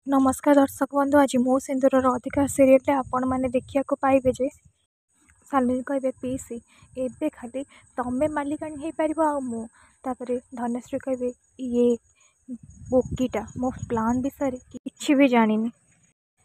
नमस्कार दर्शक बंधु। आज मो सिंदूर अधिकार सीरियल आपण मैंने देखा पाइबे जे शालिनी कहे पीसी एबे खाली तमें मालिकाणी हो पार आपर धनश्री कहे ये बोकीटा मो प्लान विषय किसी भी जानी।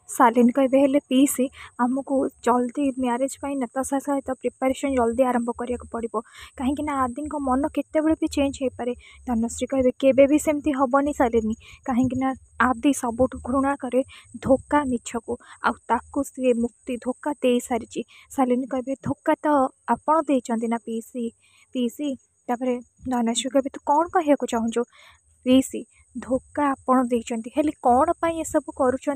शालिनी कहे हेले पीसी आमको जल्दी मैरेज नताशा सहित प्रिपरेशन जल्दी आरंभ करा पड़ो कहीं आदि मन केतबे भी चेंज हो पारे। धनश्री कहे केबे भी सेमती हेनी शालिनी कहीं आदि सबुठ घृणा करे धोखा मिछ को आकु सी मुक्ति धोखा दे सारी। शालिनी कहे धोखा तो आपण देना ना पीसी पीसी तापर धनश्री कहे तू कौन कहू चाहूँ पीसी धोखा आपण देते हेले कौन पाई ये सब करुँच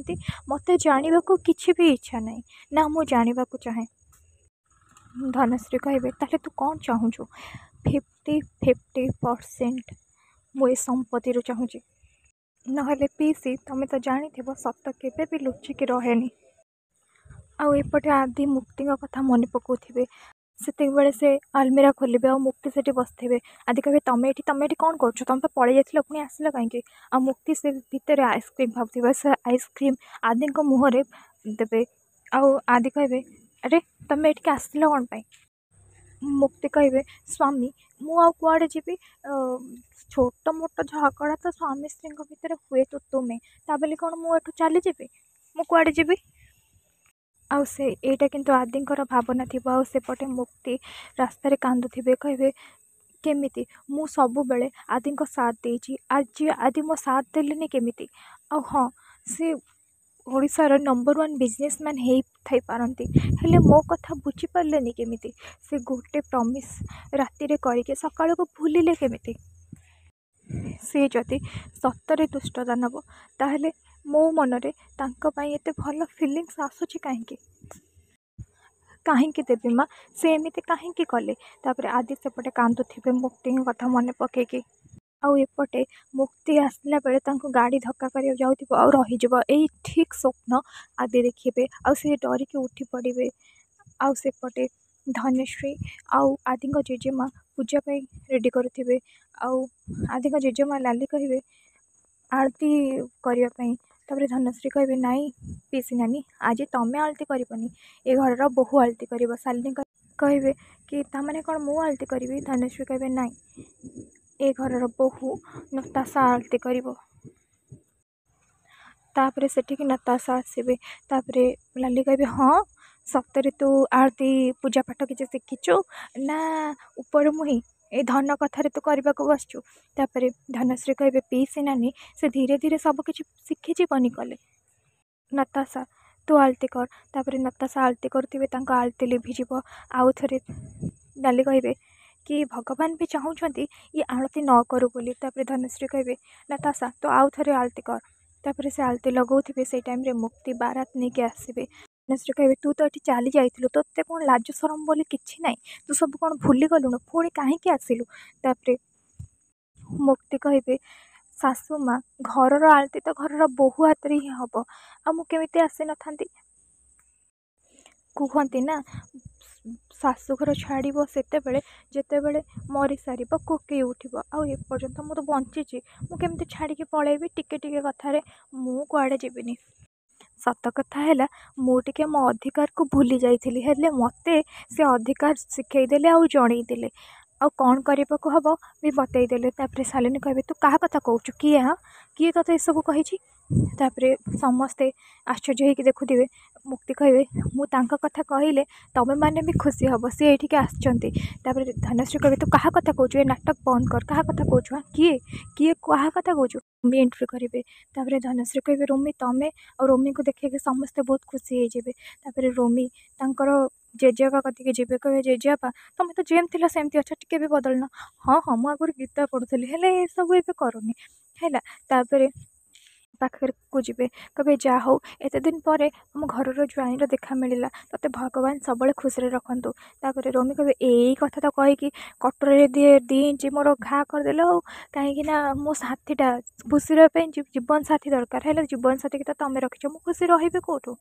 मत जाना को किसी भी इच्छा नहीं ना मु जाना चाहे। धनश्री कहे ताले तू कौन चाहूँ 50-50% मु संपत्ति चाहूँ ना पीसी तमें तो जानी सत केबे भी लुचिकी रहे आउपटे आदि मुक्ति कथा मन पकाउे से से आलमीरा खोलिबे आ मुक्ति से बसथे आदि कहे तमें ये कौन कर तुम तो पलि जाइल पुणी आसिल कहीं आ मुक्ति से भितर आइसक्रीम भाव से आइसक्रीम आदि मुहर देवे आदि कहे अरे तमें ये आसिल कौन पाई। मुक्ति कहे स्वामी मुआड़े जी छोट मोट झगड़ा तो स्वामी स्त्री भितर हुए तो तुम्हें ता बोली कौन मुझे चली जी मुझे जी आउ से एटा किंतु आदिंकर भावना थी सेपटे मुक्ति रास्तार कांदुवे कहे केमिति मु सबु बेले आदि साथ देची आज आदि मो साथ देलेनी केमिति आ हाँ से ओडिशार नंबर 1 बिजनेसमैन हो थाई पारती हेले मो कथा बुझी पार्लेनी केमिति से गोटे प्रमिस राति रे करके सकाळ को भूलिले केमिति से जदि सतरे दुष्ट दानव ताहले मो मनरे तांको पाई एते भल फिलिंग्स आसुची कहीं देवी माँ से एमती कहीं कले तापर आदि सेपटे कांदुवे मुक्ति कथा मन पकईकि आउपटे मुक्ति आसला बेले गाड़ी धक्का कर जाऊँ और रही यही ठीक स्वप्न आदि देखिए से डरिकी उठी पड़े आउपटे धनश्री आदि जेजेमा पूजा रेडी करुवे आदि जेजेमा लाली कहे आरती करने तापर धनश्री कहे नाई पीसी नानी आज तमें आलती करनी ए घर बहु आलती कर। शालिनी कहे कि ताने कौन मु आलती करी। धनश्री कहे नाई ए घर बहु नताशा आलती कर तापर सेठी नताशा आसवे तापर लाली कहे हाँ सतरे तू आरती पूजा पाठ किसी शिखिचु ना ऊपर मुही ए धन कथार तू करने को बसचु। तापर धनश्री कहे पीसी नानी से धीरे धीरे सब किसी शिखिजीवनी कले नताशा तू आलती कर तापर नताशा आलती करुवे आलती लिभिज आउ थे लाली कहे कि भगवान भी चाहूँगी ये आलती न करू बोली। तापर धनश्री कहे नताशा तो आउ थे आलती कर तापर से आलती लगाऊे से टाइम रे मुक्ति बारात नहीं के आसवे। धनश्री कहे तू तो ये चली जाइलु तो कौन लाज शरम बोली किसी ना तू सब कौन भूली गलुणु पुणी कहीं आसिलु। तापर मुक्ति कहे सासू माँ घर आलती तो घर बहु हाथ ही हम आ मुझे आसी न था कहते ना शाशुघर छाड़ से जिते बड़े मरी सार कोकई उठब आपर्यंत मुझे बंची मुझे छाड़ी पलैबी टिके टिके कथार मुझे जीविनी। सत कथा है मुझे मो अधिकार को भूली जाइली हेले मते से अधिकार शिखेदेले आउ जनईदेले आ कौन करने को हम भी बतईदेले। तापर शालिनी कहे तू क्या कथा कहूँ किए हाँ किए तो ये सब कही तापर समस्ते आश्चर्य होगी देखुवे। मुक्ति कहे मुझा कथा कहले तमें मैंने भी खुशी हम सी ये आसपर। धनश्री कहे तू क्या कथा कहूँ ये नाटक बंद कर क्या कथा कहूँ हाँ किए किए क्या कथा कहूँ रोमी एंट्री करेंगे। तापर धनश्री कहे रोमी तमें और रोमी को देखिए समस्ते बहुत खुशी होजे। तापर रोमी तांकर जेजेबा कतिके जीवे कहे जेजेबा तुम तो जेम थिला सेमती अच्छा टिके भी बदलना हाँ हाँ मुझे आगुरी गीता पढ़ुली हेले ये सब ये करूनी है। तापर पाखे को जी कहे जा हो एत दिन पर आम घर ज्वाइन देखा मिलला तो भगवान सब खुशी रखु। तापर रोमी कहे यही कथा तो कहीकि कटर दी इंच मोर घा करदे कहीं मो साथीटा खुशी रही जीवन साथी दरकार है जीवन साथी की तो तुम रखिच मु खुशी रही कौटू।